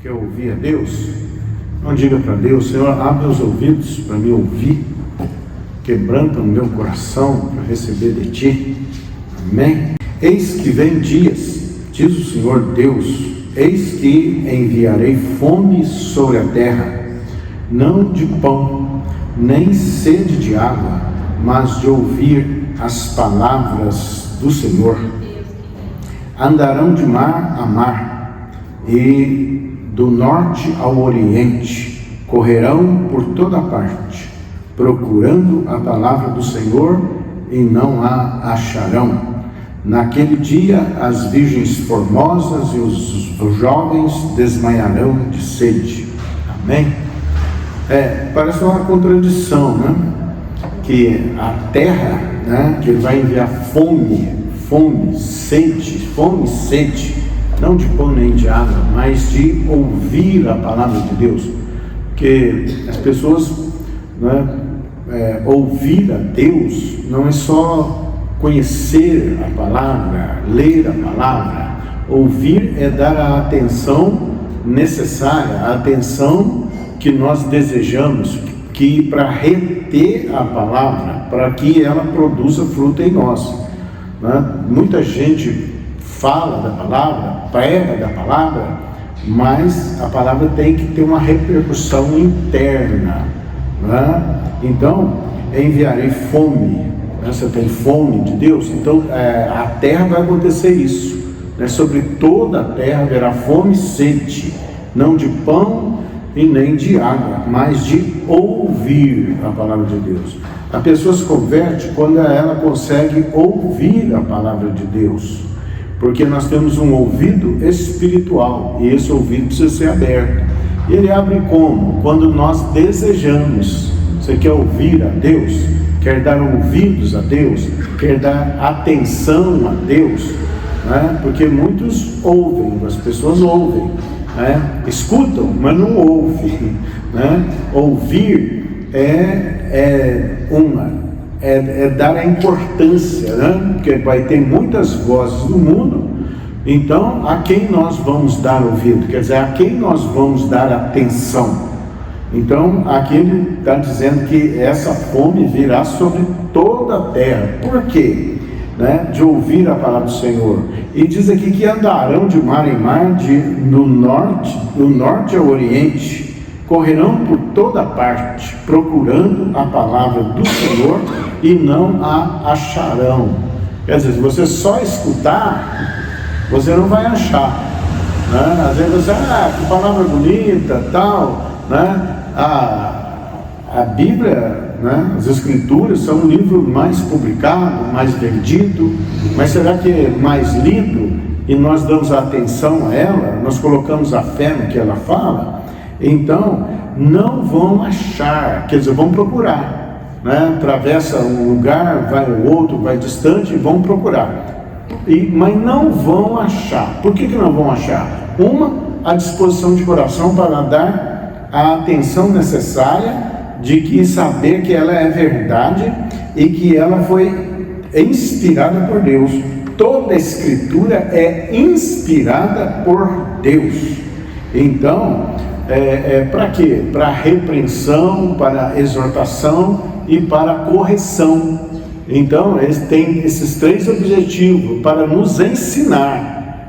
quer ouvir a Deus, não diga para Deus: Senhor, abre meus ouvidos para me ouvir, quebranta o meu coração para receber de Ti. Amém? Eis que vem dias, diz o Senhor Deus, eis que enviarei fome sobre a terra, não de pão, nem sede de água, mas de ouvir as palavras do Senhor. Andarão de mar a mar, e do norte ao oriente, correrão por toda parte, procurando a palavra do Senhor, e não a acharão. Naquele dia as virgens formosas e os jovens desmaiarão de sede. Amém? Parece uma contradição, né? Que a terra, né, que ele vai enviar fome, sede, não de pão nem de água, mas de ouvir a palavra de Deus. Porque as pessoas, né, ouvir a Deus não é só conhecer a palavra, ler a palavra. Ouvir é dar a atenção necessária, a atenção que nós desejamos, que para reter a palavra, para que ela produza fruto em nós, né? Muita gente fala da palavra, prega da palavra, mas a palavra tem que ter uma repercussão interna, né? Então, enviarei fome. Você tem fome de Deus? Então a terra vai acontecer isso, né? Sobre toda a terra haverá fome e sede, não de pão e nem de água, mas de ouvir a palavra de Deus. A pessoa se converte quando ela consegue ouvir a palavra de Deus, porque nós temos um ouvido espiritual, e esse ouvido precisa ser aberto. E ele abre como? Quando nós desejamos. Você quer ouvir a Deus? Quer dar ouvidos a Deus? Quer dar atenção a Deus? Né? Porque muitos ouvem, as pessoas ouvem, né? Escutam, mas não ouvem, né? Ouvir é dar a importância, né? Porque vai ter muitas vozes no mundo. Então, a quem nós vamos dar ouvido? Quer dizer, a quem nós vamos dar atenção? Então, aqui ele está dizendo que essa fome virá sobre toda a terra. Por quê? Né? De ouvir a palavra do Senhor. E diz aqui que andarão de mar em mar, do norte ao oriente, correrão por toda parte, procurando a palavra do Senhor, e não a acharão. Quer dizer, se você só escutar, você não vai achar, né? Às vezes você, que palavra bonita, tal, né? A Bíblia, né, as Escrituras são um livro mais publicado, mais vendido, mas será que é mais lido e nós damos atenção a ela, nós colocamos a fé no que ela fala? Então, não vão achar, quer dizer, vão procurar, né? Atravessa um lugar, vai ao outro, vai distante e vão procurar, mas não vão achar. Por que não vão achar? A disposição de coração para dar a atenção necessária de que saber que ela é verdade e que ela foi inspirada por Deus. Toda a Escritura é inspirada por Deus. Então, para quê? Para repreensão, para exortação e para correção. Então, tem esses três objetivos para nos ensinar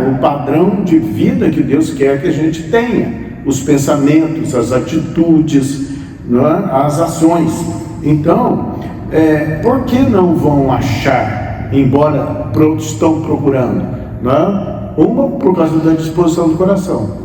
o padrão de vida que Deus quer que a gente tenha. Os pensamentos, as atitudes, não é? As ações. Então, por que não vão achar, embora outros estão procurando? Não é? Por causa da disposição do coração,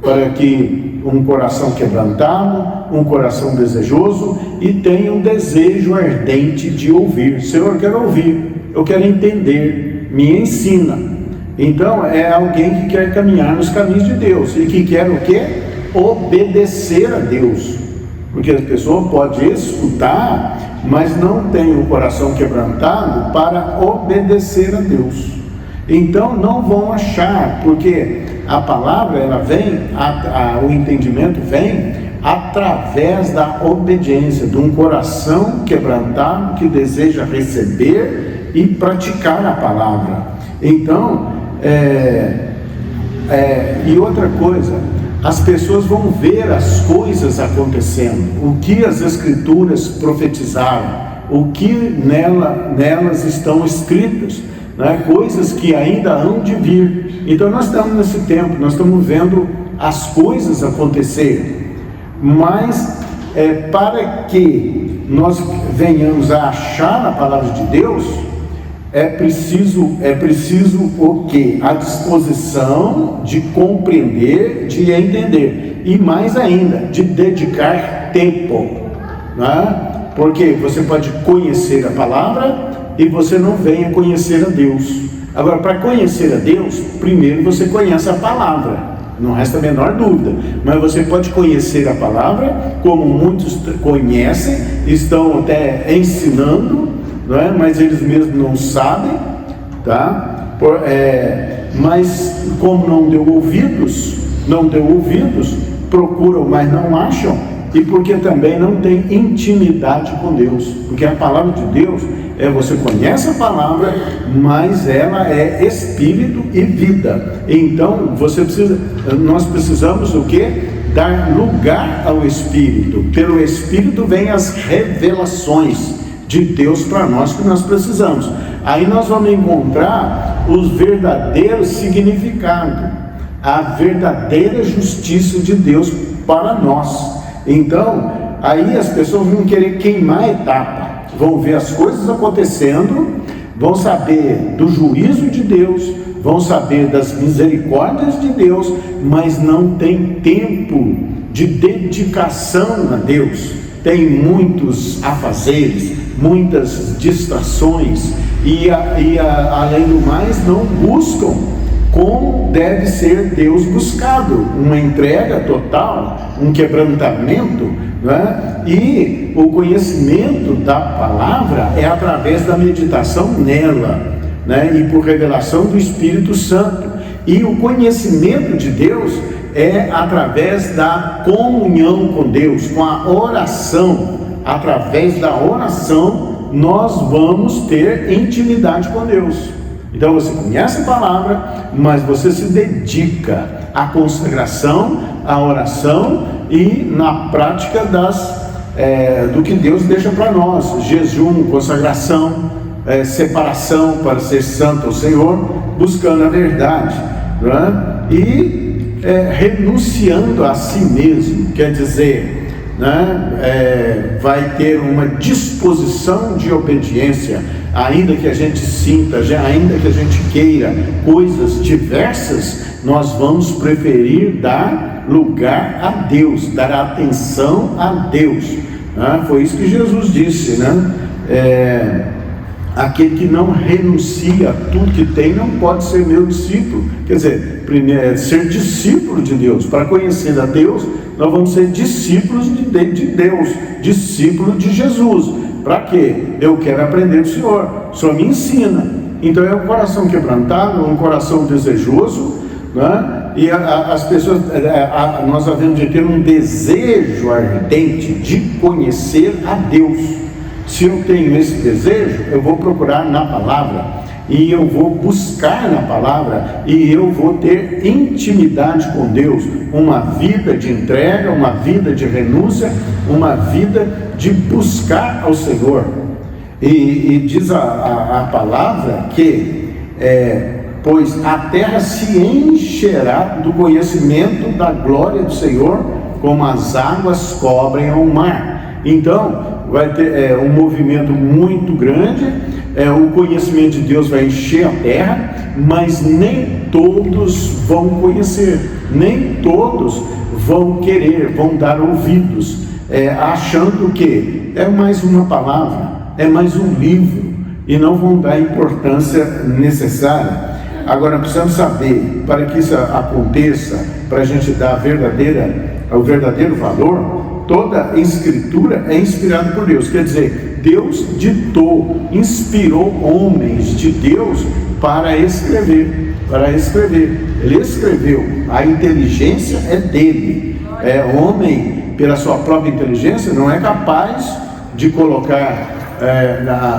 para que um coração quebrantado, um coração desejoso, e tenha um desejo ardente de ouvir. Senhor, eu quero ouvir, eu quero entender, me ensina. Então, é alguém que quer caminhar nos caminhos de Deus, e que quer o quê? Obedecer a Deus. Porque a pessoa pode escutar, mas não tem o coração quebrantado para obedecer a Deus. Então não vão achar, porque a palavra ela vem, o entendimento vem através da obediência, de um coração quebrantado que deseja receber e praticar a palavra. Então E outra coisa, as pessoas vão ver as coisas acontecendo, o que as Escrituras profetizaram, o que nelas estão escritas, né? Coisas que ainda hão de vir. Então nós estamos nesse tempo, nós estamos vendo as coisas acontecerem, mas para que nós venhamos a achar a palavra de Deus, é preciso o quê? A disposição de compreender, de entender, e mais ainda, de dedicar tempo, né? Porque você pode conhecer a palavra e você não venha conhecer a Deus. Agora, para conhecer a Deus, primeiro você conhece a palavra, não resta a menor dúvida, mas você pode conhecer a palavra, como muitos conhecem, estão até ensinando, não é? Mas eles mesmos não sabem, tá? Mas como não deu ouvidos, procuram, mas não acham, e porque também não tem intimidade com Deus, porque a palavra de Deus você conhece a palavra, mas ela é espírito e vida. Então nós precisamos o quê? Dar lugar ao Espírito. Pelo Espírito vem as revelações de Deus para nós que nós precisamos. Aí nós vamos encontrar os verdadeiros significados, a verdadeira justiça de Deus para nós. Então, aí as pessoas vão querer queimar a etapa, vão ver as coisas acontecendo, vão saber do juízo de Deus, vão saber das misericórdias de Deus, mas não tem tempo de dedicação a Deus. Tem muitos afazeres, muitas distrações, e além do mais, não buscam como deve ser Deus buscado, uma entrega total, um quebrantamento, né? E o conhecimento da palavra é através da meditação nela, né? E por revelação do Espírito Santo. E o conhecimento de Deus é através da comunhão com Deus, com a oração. Através da oração nós vamos ter intimidade com Deus. Então você conhece a palavra, mas você se dedica à consagração, à oração e na prática do que Deus deixa para nós: jejum, consagração, separação para ser santo ao Senhor, buscando a verdade, né? E renunciando a si mesmo, quer dizer, né? Vai ter uma disposição de obediência. Ainda que a gente sinta, ainda que a gente queira coisas diversas, nós vamos preferir dar lugar a Deus, dar atenção a Deus, né? Foi isso que Jesus disse, né? Aquele que não renuncia a tudo que tem não pode ser meu discípulo. Quer dizer, primeiro, ser discípulo de Deus. Para conhecer a Deus, nós vamos ser discípulos de Deus, discípulos de Jesus. Para quê? Eu quero aprender do Senhor. O Senhor me ensina. Então é um coração quebrantado, um coração desejoso, né? E as pessoas, nós havemos de ter um desejo ardente de conhecer a Deus. Se eu tenho esse desejo, eu vou procurar na palavra, e eu vou buscar na palavra, e eu vou ter intimidade com Deus, uma vida de entrega, uma vida de renúncia, uma vida de buscar ao Senhor. E diz a palavra que pois a terra se encherá do conhecimento da glória do Senhor, como as águas cobrem o mar. Então vai ter um movimento muito grande, o conhecimento de Deus vai encher a terra, mas nem todos vão conhecer, nem todos vão querer, vão dar ouvidos, achando que é mais uma palavra, é mais um livro, e não vão dar a importância necessária. Agora precisamos saber, para que isso aconteça, para a gente dar o verdadeiro valor, toda escritura é inspirada por Deus. Quer dizer, Deus inspirou homens de Deus para escrever. Ele escreveu, a inteligência é dele. Homem, pela sua própria inteligência, não é capaz de colocar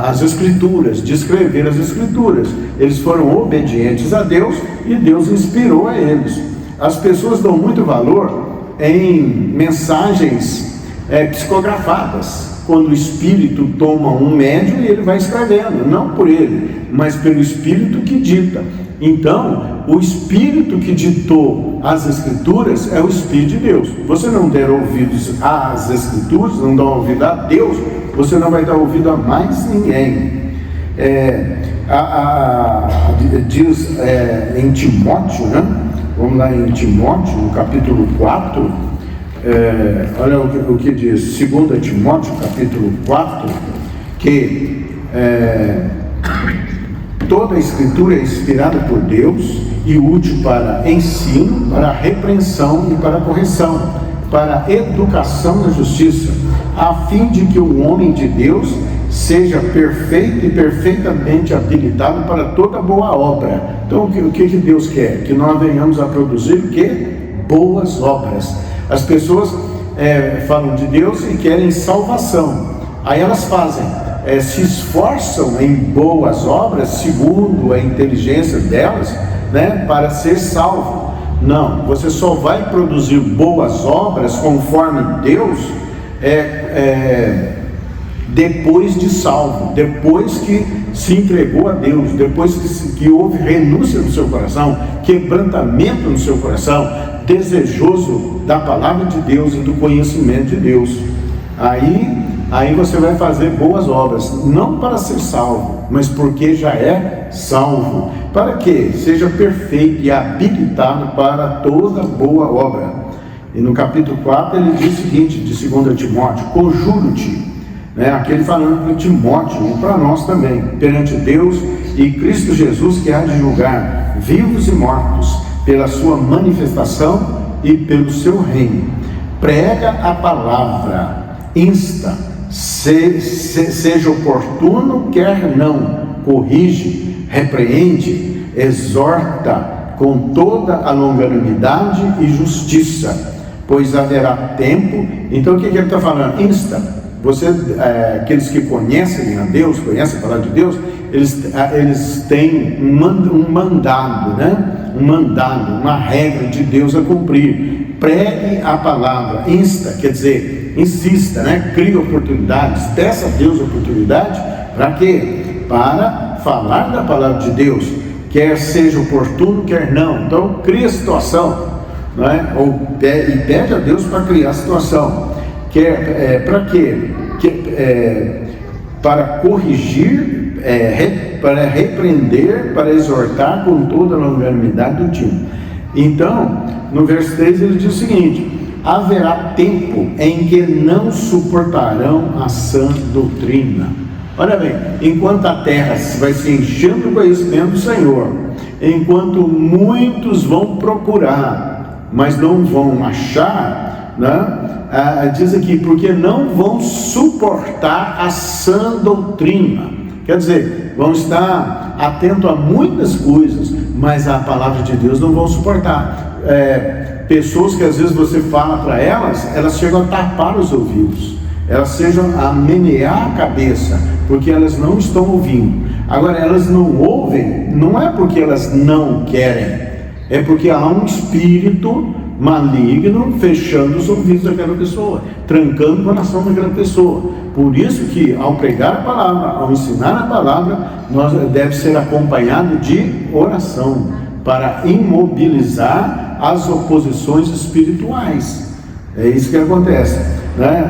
as Escrituras, de escrever as Escrituras. Eles foram obedientes a Deus e Deus inspirou a eles. As pessoas dão muito valor em mensagens psicografadas, quando o Espírito toma um médium e ele vai escrevendo, não por ele, mas pelo Espírito que dita. Então, o Espírito que ditou as Escrituras é o Espírito de Deus. Você não der ouvidos às Escrituras, não dá ouvido a Deus, você não vai dar ouvido a mais ninguém. Diz em Timóteo, né? Vamos lá em Timóteo, no capítulo 4, olha o que diz, 2 Timóteo, capítulo 4, que toda a Escritura é inspirada por Deus e útil para ensino, para repreensão e para correção, para educação na justiça, a fim de que o homem de Deus seja perfeito e perfeitamente habilitado para toda boa obra. Então, o que Deus quer? Que nós venhamos a produzir o quê? Boas obras. As pessoas falam de Deus e querem salvação. Aí elas fazem, se esforçam em boas obras, segundo a inteligência delas, né, para ser salvo. Não, você só vai produzir boas obras conforme Deus depois de salvo, depois que se entregou a Deus, depois que houve renúncia no seu coração, quebrantamento no seu coração, desejoso da palavra de Deus e do conhecimento de Deus. Aí você vai fazer boas obras, não para ser salvo, mas porque já é salvo, para que seja perfeito e habilitado para toda boa obra. E no capítulo 4 ele diz o seguinte, de 2 Timóteo: conjuro-te, aquele falando para Timóteo e para nós também, perante Deus e Cristo Jesus, que há de julgar vivos e mortos pela sua manifestação e pelo seu reino. Prega a palavra, insta, seja oportuno, quer não, corrige, repreende, exorta com toda a longanimidade e justiça, pois haverá tempo. Então o que ele está falando? Insta. Aqueles que conhecem a Deus, conhecem a palavra de Deus, eles têm um mandado, uma regra de Deus a cumprir. Pregue a palavra, insta, quer dizer, insista, crie oportunidades, peça a Deus oportunidade, para quê? Para falar da palavra de Deus, quer seja oportuno, quer não. Então cria a situação, e pede a Deus para criar a situação. Para quê? Para corrigir, para repreender, para exortar com toda a longanimidade do time. Então, no verso 3 ele diz o seguinte: haverá tempo em que não suportarão a sã doutrina. Olha bem, enquanto a terra vai se enchendo do conhecimento do Senhor, enquanto muitos vão procurar, mas não vão achar, diz aqui, porque não vão suportar a sã doutrina. Quer dizer, vão estar atentos a muitas coisas, mas a palavra de Deus não vão suportar. Pessoas que às vezes você fala para elas chegam a tapar os ouvidos, elas chegam a menear a cabeça, porque elas não estão ouvindo. Agora, elas não ouvem, não é porque elas não querem, é porque há um espírito maligno fechando os ouvidos daquela pessoa, trancando o coração daquela pessoa. Por isso que ao pregar a palavra, ao ensinar a palavra, deve ser acompanhado de oração, para imobilizar as oposições espirituais. É isso que acontece,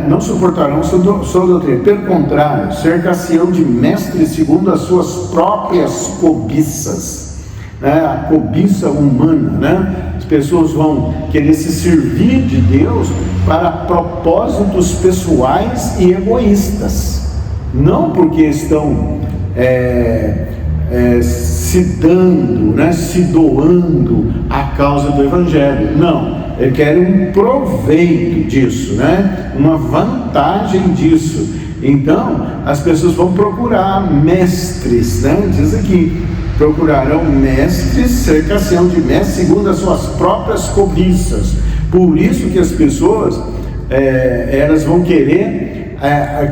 Não suportarão sua doutrina, pelo contrário, cercar-se-ão de mestres segundo as suas próprias cobiças, a cobiça humana, As pessoas vão querer se servir de Deus para propósitos pessoais e egoístas, não porque estão se dando, se doando à causa do Evangelho. Não, eles querem um proveito disso, uma vantagem disso. Então, as pessoas vão procurar mestres, diz aqui, procurarão mestres, cercação de mestres, segundo as suas próprias cobiças. Por isso que as pessoas, elas vão querer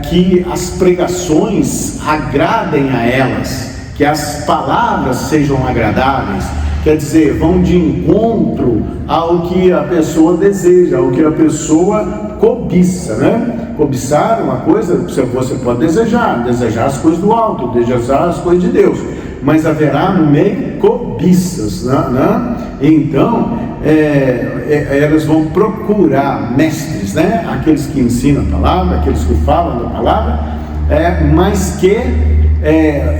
que as pregações agradem a elas, que as palavras sejam agradáveis, quer dizer, vão de encontro ao que a pessoa deseja, ao que a pessoa cobiça, né? Cobiçar uma coisa, você pode desejar as coisas do alto, desejar as coisas de Deus, mas haverá no meio cobiças, né? Então, elas vão procurar mestres, né? Aqueles que ensinam a palavra, aqueles que falam da palavra, mas que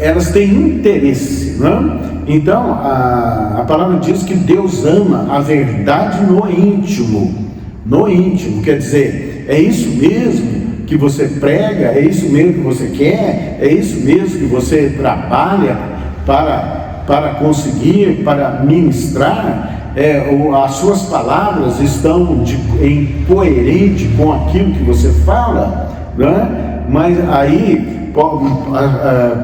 elas têm interesse, né? Então, a palavra diz que Deus ama a verdade no íntimo, quer dizer, é isso mesmo que você prega, é isso mesmo que você quer, é isso mesmo que você trabalha para conseguir, para ministrar, as suas palavras estão em coerente com aquilo que você fala, né? Mas aí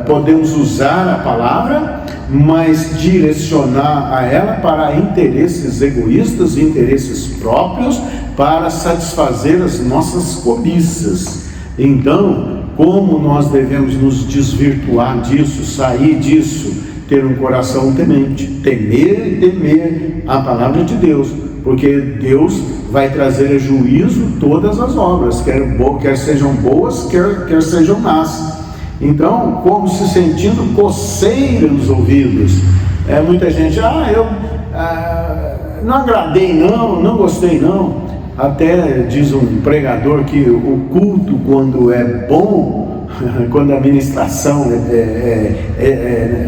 podemos usar a palavra, mas direcionar a ela para interesses egoístas, interesses próprios, para satisfazer as nossas cobiças. Então, como nós devemos nos desvirtuar disso, sair disso, ter um coração temente, temer a palavra de Deus, porque Deus vai trazer a juízo todas as obras, quer sejam boas, quer sejam más. Então, como se sentindo coceira nos ouvidos, muita gente, eu não agradei não gostei não. Até diz um pregador que o culto, quando é bom, quando a ministração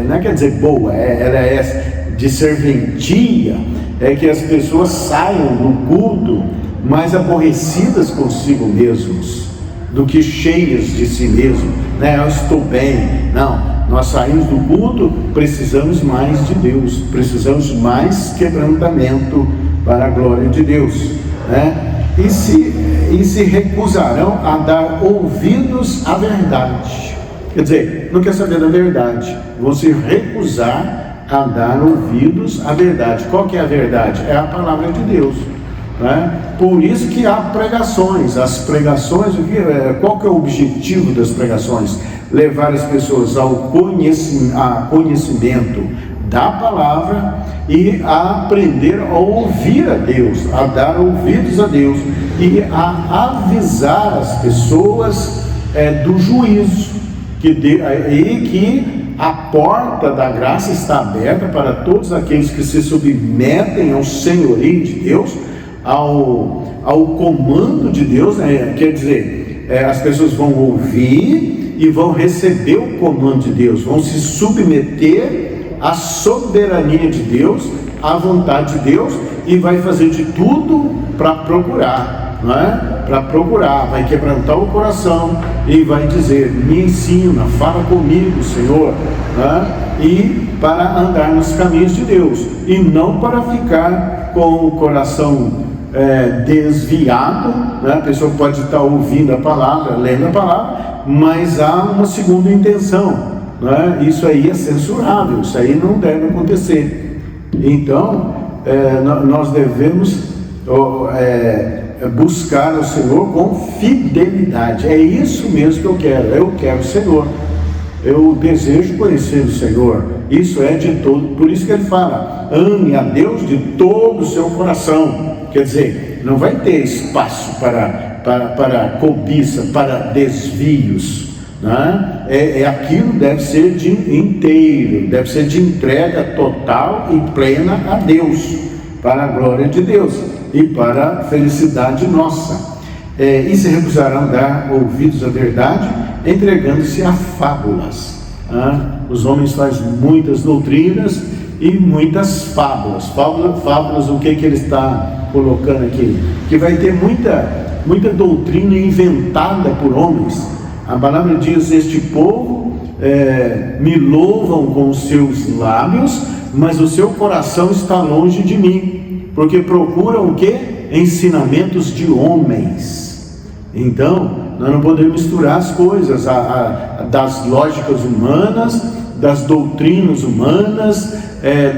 não quer dizer boa, ela é de serventia, é que as pessoas saiam do culto mais aborrecidas consigo mesmos do que cheias de si mesmo, né? Eu estou bem. Não, nós saímos do culto, precisamos mais de Deus, precisamos mais quebrantamento para a glória de Deus, né? E se recusarão a dar ouvidos à verdade, quer dizer, não quer saber da verdade, vão se recusar a dar ouvidos à verdade. Qual que é a verdade? É a palavra de Deus, né? Por isso que há pregações. As pregações, qual que é o objetivo das pregações? Levar as pessoas ao conhecimento da palavra e a aprender a ouvir a Deus, a dar ouvidos a Deus e a avisar as pessoas do juízo, que a porta da graça está aberta para todos aqueles que se submetem ao senhorio de Deus, ao comando de Deus, né? Quer dizer, as pessoas vão ouvir e vão receber o comando de Deus, vão se submeter à soberania de Deus, à vontade de Deus, e vai fazer de tudo para procurar, não é? Para procurar, vai quebrantar o coração e vai dizer: me ensina, fala comigo, Senhor, né? E para andar nos caminhos de Deus, e não para ficar com o coração desviado, né? A pessoa pode estar ouvindo a palavra, lendo a palavra, mas há uma segunda intenção, né? Isso aí é censurável, isso aí não deve acontecer. Então, nós devemos buscar o Senhor com fidelidade. É isso mesmo que eu quero o Senhor, eu desejo conhecer o Senhor. Isso é de todo, por isso que ele fala: ame a Deus de todo o seu coração. Quer dizer, não vai ter espaço para cobiça, para desvios, né? Aquilo deve ser de inteiro, deve ser de entrega total e plena a Deus, para a glória de Deus e para a felicidade nossa. E se recusarão a dar ouvidos à verdade, entregando-se a fábulas. Os homens fazem muitas doutrinas e muitas fábulas. Fábulas, o que ele está colocando aqui? Que vai ter muita doutrina inventada por homens. A palavra diz: este povo me louvam com os seus lábios, mas o seu coração está longe de mim, porque procuram o quê? Ensinamentos de homens. Então, nós não podemos misturar as coisas, das lógicas humanas, das doutrinas humanas,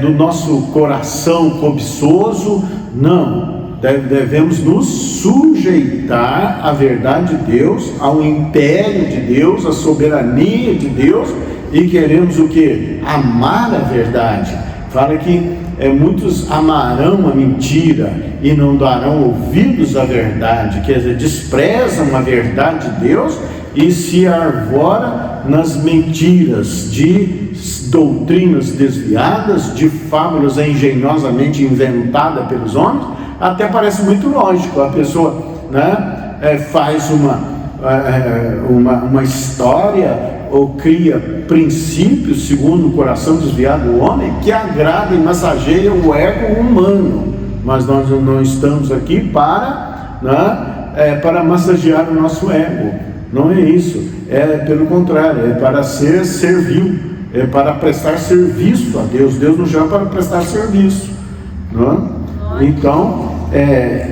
do nosso coração cobiçoso. Não, devemos nos sujeitar à verdade de Deus, ao império de Deus, à soberania de Deus, e queremos o quê? Amar a verdade. Fala que muitos amarão a mentira e não darão ouvidos à verdade, quer dizer, desprezam a verdade de Deus e se arvora nas mentiras de doutrinas desviadas, de fábulas engenhosamente inventadas pelos homens. Até parece muito lógico, a pessoa, né, faz uma história ou cria princípios segundo o coração desviado do homem que agrada e massageia o ego humano, mas nós não estamos aqui para massagear o nosso ego, não é isso, pelo contrário, é para ser servil, é para prestar serviço a Deus. Deus nos chama para prestar serviço, não é? Então,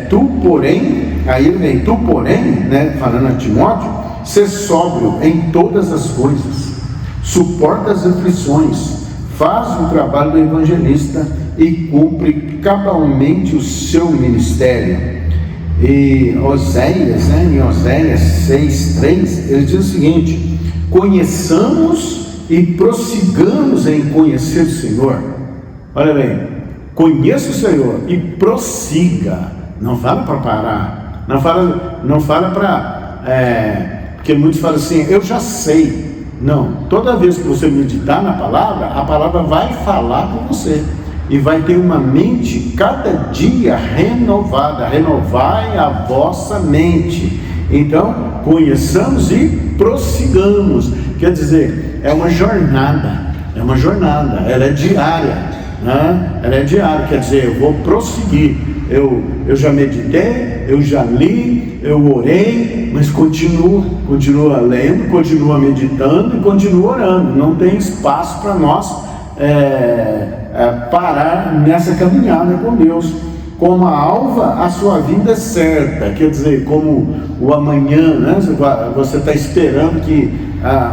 tu porém, aí vem, tu porém, né, falando a Timóteo, ser sóbrio em todas as coisas, suporta as aflições, faz o trabalho do evangelista e cumpre cabalmente o seu ministério. E Oséias, em Oséias 6:3, ele diz o seguinte: conheçamos e prossigamos em conhecer o Senhor. Olha bem, conheça o Senhor e prossiga. Não fala para parar, não fala para porque muitos falam assim, eu já sei. Não, toda vez que você meditar na palavra, a palavra vai falar com você e vai ter uma mente cada dia renovada. Renovai a vossa mente. Então, conheçamos e prossigamos. Quer dizer, é uma jornada, ela é diária, né? Ela é diária, quer dizer, eu vou prosseguir. Eu já meditei, eu já li, eu orei, mas continua lendo, continua meditando e continua orando. Não tem espaço para nós parar nessa caminhada com Deus. Como a alva, a sua vida é certa, quer dizer, como o amanhã, né? Você está esperando que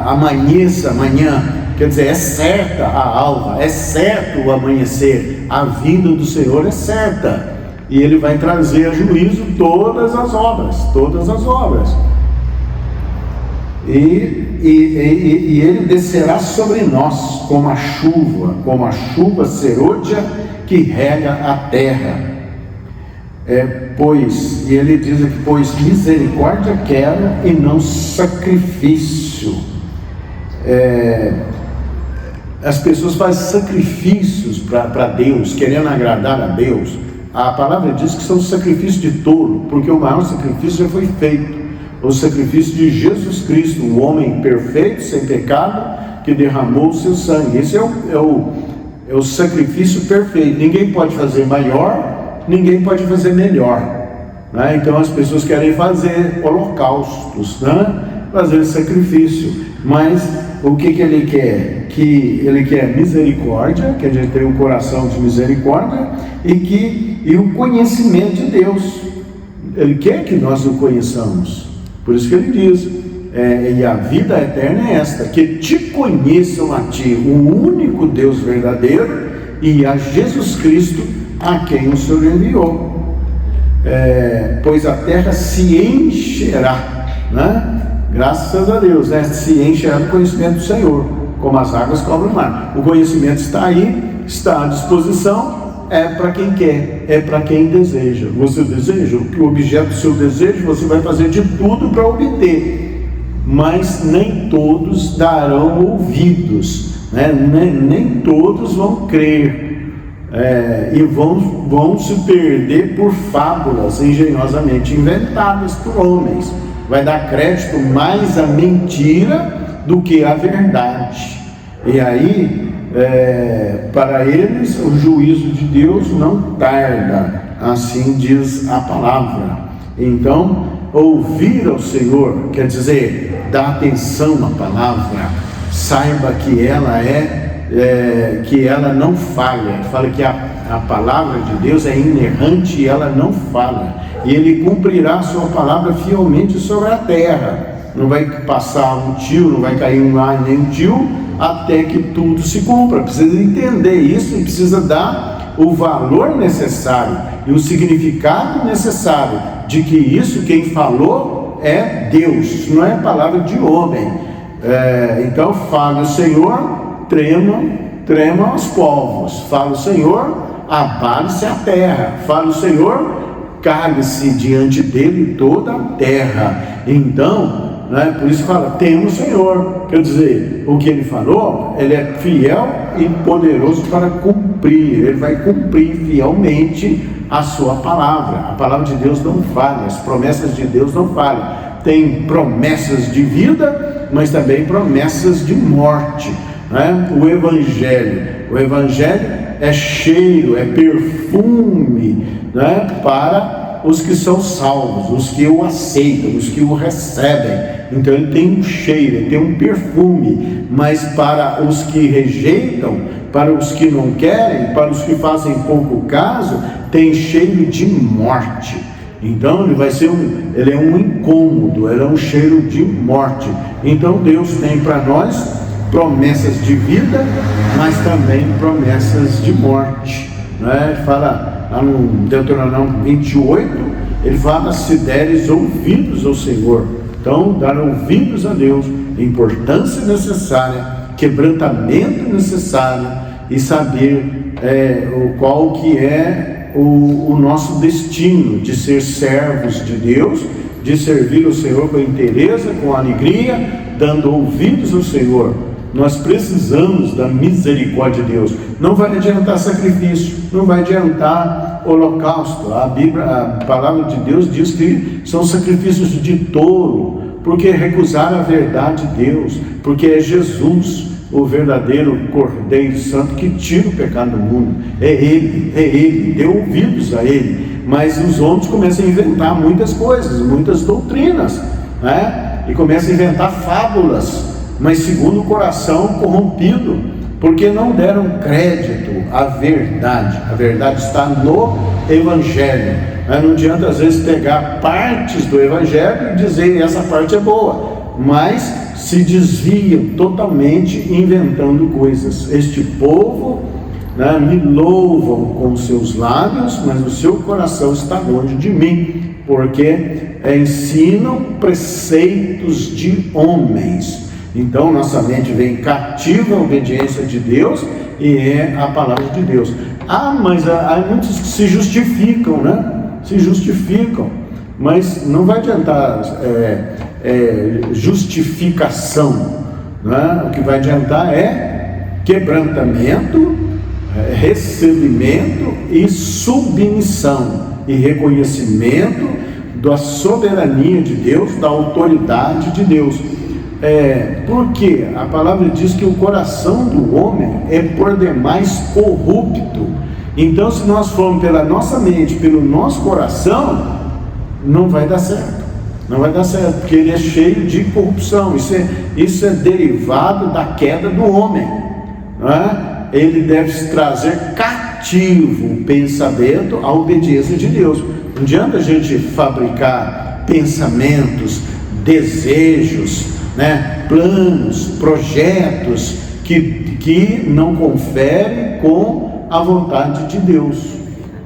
amanheça amanhã, quer dizer, é certa a alva, é certo o amanhecer, a vinda do Senhor é certa. E Ele vai trazer a juízo todas as obras. E Ele descerá sobre nós como a chuva serôdia que rega a terra. E ele diz aqui, pois misericórdia quero e não sacrifício. As pessoas fazem sacrifícios para Deus, querendo agradar a Deus. A palavra diz que são sacrifícios de tolo, porque o maior sacrifício já foi feito, o sacrifício de Jesus Cristo, o homem perfeito, sem pecado, que derramou o seu sangue. Esse é o sacrifício perfeito. Ninguém pode fazer maior, ninguém pode fazer melhor, né? Então as pessoas querem fazer holocaustos, né? Fazer sacrifício, mas o que ele quer? Que ele quer misericórdia, que a gente tenha um coração de misericórdia e o conhecimento de Deus. Ele quer que nós o conheçamos, por isso que ele diz, e a vida eterna é esta, que te conheçam a ti, o único Deus verdadeiro, e a Jesus Cristo, a quem o Senhor enviou. Pois a terra se encherá, né? Graças a Deus, né? Se encherá do conhecimento do Senhor, como as águas cobrem o mar. O conhecimento está aí, está à disposição, é para quem quer, é para quem deseja. Você deseja? O objeto do seu desejo, você vai fazer de tudo para obter, mas nem todos darão ouvidos, né? Nem todos vão crer, e vão se perder por fábulas engenhosamente inventadas por homens. Vai dar crédito mais à mentira do que à verdade. E aí, para eles, o juízo de Deus não tarda, assim diz a palavra. Então, ouvir ao Senhor, quer dizer, dar atenção à palavra, saiba que ela que ela não falha. Fala que a palavra de Deus é inerrante e ela não falha. E Ele cumprirá a sua palavra fielmente sobre a terra. Não vai passar um tio, não vai cair um ar nem um tio, até que tudo se cumpra. Precisa entender isso e precisa dar o valor necessário e o significado necessário de que isso quem falou é Deus, não é palavra de homem. Então fala o Senhor, tremam os povos, fala o Senhor, abale-se a terra, fala o Senhor, cale-se diante dele toda a terra. Então, por isso fala, temos o Senhor, quer dizer, o que ele falou, ele é fiel e poderoso para cumprir, ele vai cumprir fielmente a sua palavra. A palavra de Deus não falha, as promessas de Deus não falham. Tem promessas de vida, mas também promessas de morte. O Evangelho é cheiro, é perfume, para os que são salvos, os que o aceitam, os que o recebem. Então ele tem um cheiro, ele tem um perfume, mas para os que rejeitam, para os que não querem, para os que fazem pouco caso, tem cheiro de morte. Então ele é um incômodo, ele é um cheiro de morte. Então Deus tem para nós promessas de vida, mas também promessas de morte. Ele fala lá no Deuteronômio 28, ele fala, se deres ouvidos ao Senhor. Então, dar ouvidos a Deus, importância necessária, quebrantamento necessário, e saber qual que é o nosso destino de ser servos de Deus, de servir o Senhor com interesse, com alegria, dando ouvidos ao Senhor. Nós precisamos da misericórdia de Deus. Não vai adiantar sacrifício, não vai adiantar holocausto. A palavra de Deus diz que são sacrifícios de tolo, porque recusaram a verdade de Deus, porque é Jesus, o verdadeiro Cordeiro Santo, que tira o pecado do mundo. É Ele, dê ouvidos a Ele. Mas os homens começam a inventar muitas coisas, muitas doutrinas, e começam a inventar fábulas, mas segundo o coração corrompido, porque não deram crédito à verdade. A verdade está no Evangelho. Não adianta às vezes pegar partes do Evangelho e dizer essa parte é boa, mas se desviam totalmente inventando coisas. Este povo me louvam com seus lábios, mas o seu coração está longe de mim, porque ensinam preceitos de homens. Então nossa mente vem cativa à obediência de Deus, e é a palavra de Deus. Mas há muitos que se justificam, se justificam, mas não vai adiantar justificação, O que vai adiantar é quebrantamento, recebimento e submissão, e reconhecimento da soberania de Deus, da autoridade de Deus. Porque a palavra diz que o coração do homem é por demais corrupto. Então, se nós formos pela nossa mente, pelo nosso coração, não vai dar certo. Não vai dar certo, porque ele é cheio de corrupção. Isso é derivado da queda do homem, Ele deve trazer cativo o pensamento à obediência de Deus. Não adianta a gente fabricar pensamentos, desejos, planos, projetos que não conferem com a vontade de Deus.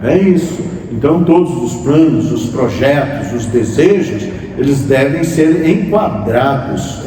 É isso. Então todos os planos, os projetos, os desejos, eles devem ser enquadrados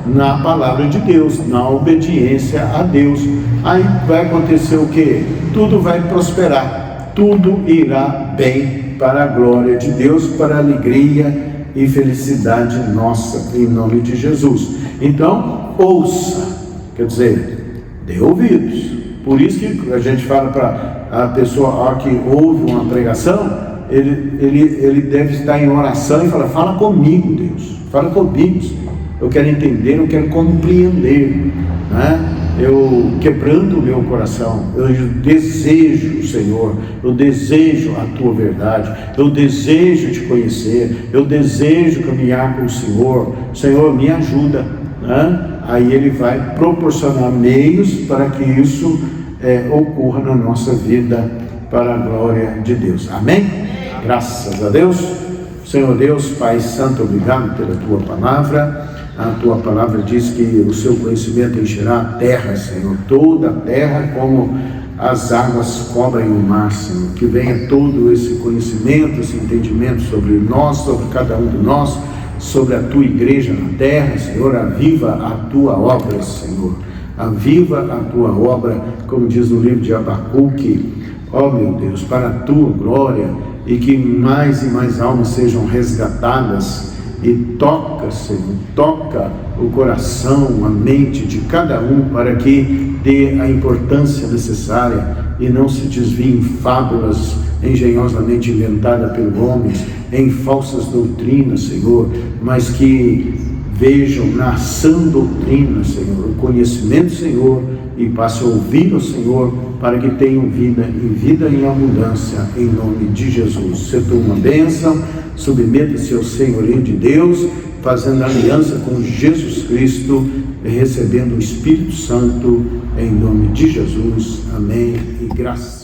na palavra de Deus, na obediência a Deus. Aí vai acontecer o quê? Tudo vai prosperar, tudo irá bem para a glória de Deus, para a alegria e felicidade nossa, em nome de Jesus. Então, ouça, quer dizer, dê ouvidos. Por isso que a gente fala para a pessoa que ouve uma pregação, ele deve estar em oração e falar, fala comigo, Deus, fala comigo, Senhor. Eu quero entender, eu quero compreender, Eu quebranto o meu coração, eu desejo, Senhor, eu desejo a Tua verdade, eu desejo Te conhecer, eu desejo caminhar com o Senhor. Senhor, me ajuda, Aí Ele vai proporcionar meios para que isso ocorra na nossa vida, para a glória de Deus. Amém? Graças a Deus. Senhor Deus, Pai Santo, obrigado pela Tua palavra. A Tua palavra diz que o Seu conhecimento encherá a terra, Senhor, toda a terra, como as águas cobrem o mar, Senhor. Que venha todo esse conhecimento, esse entendimento sobre nós, sobre cada um de nós, sobre a tua igreja na terra, Senhor. Aviva a tua obra, Senhor. Aviva a tua obra, como diz no livro de Abacuque, ó meu Deus, para a tua glória, e que mais e mais almas sejam resgatadas. E toca, Senhor, toca o coração, a mente de cada um, para que dê a importância necessária e não se desvie em fábulas engenhosamente inventadas pelo homem, em falsas doutrinas, Senhor, mas que vejam na sã doutrina, Senhor, o conhecimento, Senhor, e passe a ouvir o Senhor, para que tenham vida em abundância, em nome de Jesus. Se tu uma bênção, submeta-se ao senhorio de Deus, fazendo aliança com Jesus Cristo, recebendo o Espírito Santo, em nome de Jesus. Amém. E graças